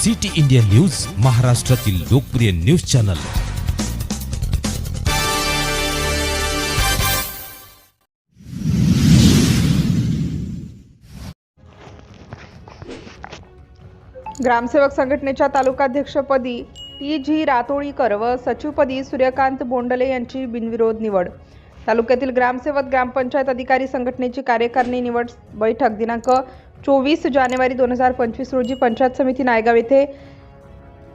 City India news, महाराष्ट्रातील लोकप्रिय news channel. ग्रामसेवक संघटनेच्या तालुकाध्यक्षपदी टी.जी. रातोळीकर व सचिवपदी सूर्यकांत बोंडले यांची बिनविरोध निवड। तालुक्यातील ग्रामसेवक ग्रामपंचायत अधिकारी संघटनेची कार्यकारिणी निवड बैठक दिनांक 24 जानेवारी 2025 रोजी पंचायत समिती नायगाव येथे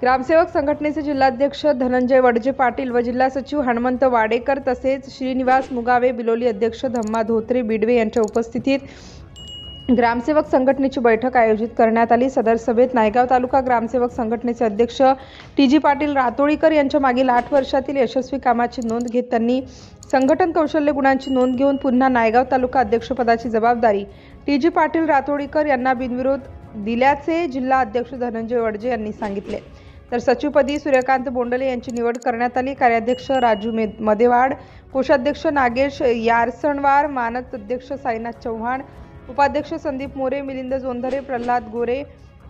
ग्रामसेवक संघटनेचे जिल्हाध्यक्ष धनंजय वडजे पाटील व जिल्हा सचिव हनुमंत वाडेकर तसेच श्रीनिवास मुगावे बिलोली अध्यक्ष धम्मा धोत्रे बिडवे यांच्या उपस्थितीत ग्रामसेवक संघटनेची बैठक आयोजित करण्यात आली। सदर सभेत नायगाव तालुका ग्रामसेवक संघटनेचे अध्यक्ष टी.जी. पाटील रातोळीकर यांच्या मागील 8 वर्षातील यशस्वी कामाची नोंद घेत त्यांनी संघटन कौशल्य गुणांची नोंद घेऊन पुन्हा नायगाव तालुका अध्यक्षपदाची जबाबदारी टी.जी. पाटील रातोळीकर यांना बिनविरोध दिल्याचे जिल्हा अध्यक्ष धनंजय वडजे यांनी सांगितले। तर सचिवपदी सूर्यकांत बोंडले यांची निवड करण्यात आली। कार्याध्यक्ष राजू मदेवाड, कोषाध्यक्ष नागेश यारसणवार, मानद अध्यक्ष साईनाथ चव्हाण, उपाध्यक्ष संदीप मोरे, मिलिंद जोंधरे, प्रल्हाद गोरे,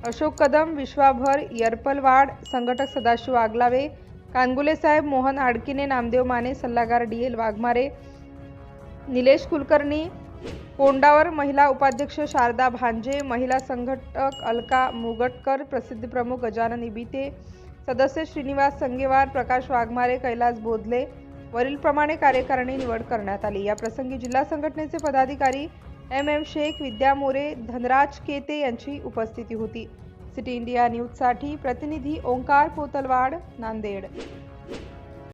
अशोक कदम, विश्वाभर यरपलवाड, संघटक सदाशिव आगलावे, कानगुले साहेब, मोहन आडकिने, नामदेव माने, सल्लागार डी.एल. वाघमारे, निलेश कुलकर्णी, कोंडावर, महिला उपाध्यक्ष शारदा भांजे, महिला संघटक अलका मुगटकर, प्रसिद्धी प्रमुख गजानन इबिते, सदस्य श्रीनिवास संगेवार, प्रकाश वाघमारे, कैलास बोधले वरीलप्रमाणे कार्यकारिणी निवड करण्यात आली। या प्रसंगी जिल्हा संघटनेचे पदाधिकारी एम शेख, विद्या मोरे, धनराज केते यांची उपस्थिती होती। सिटी इंडिया न्यूज साठी प्रतिनिधी ओंकार कोतलवाड, नांदेड।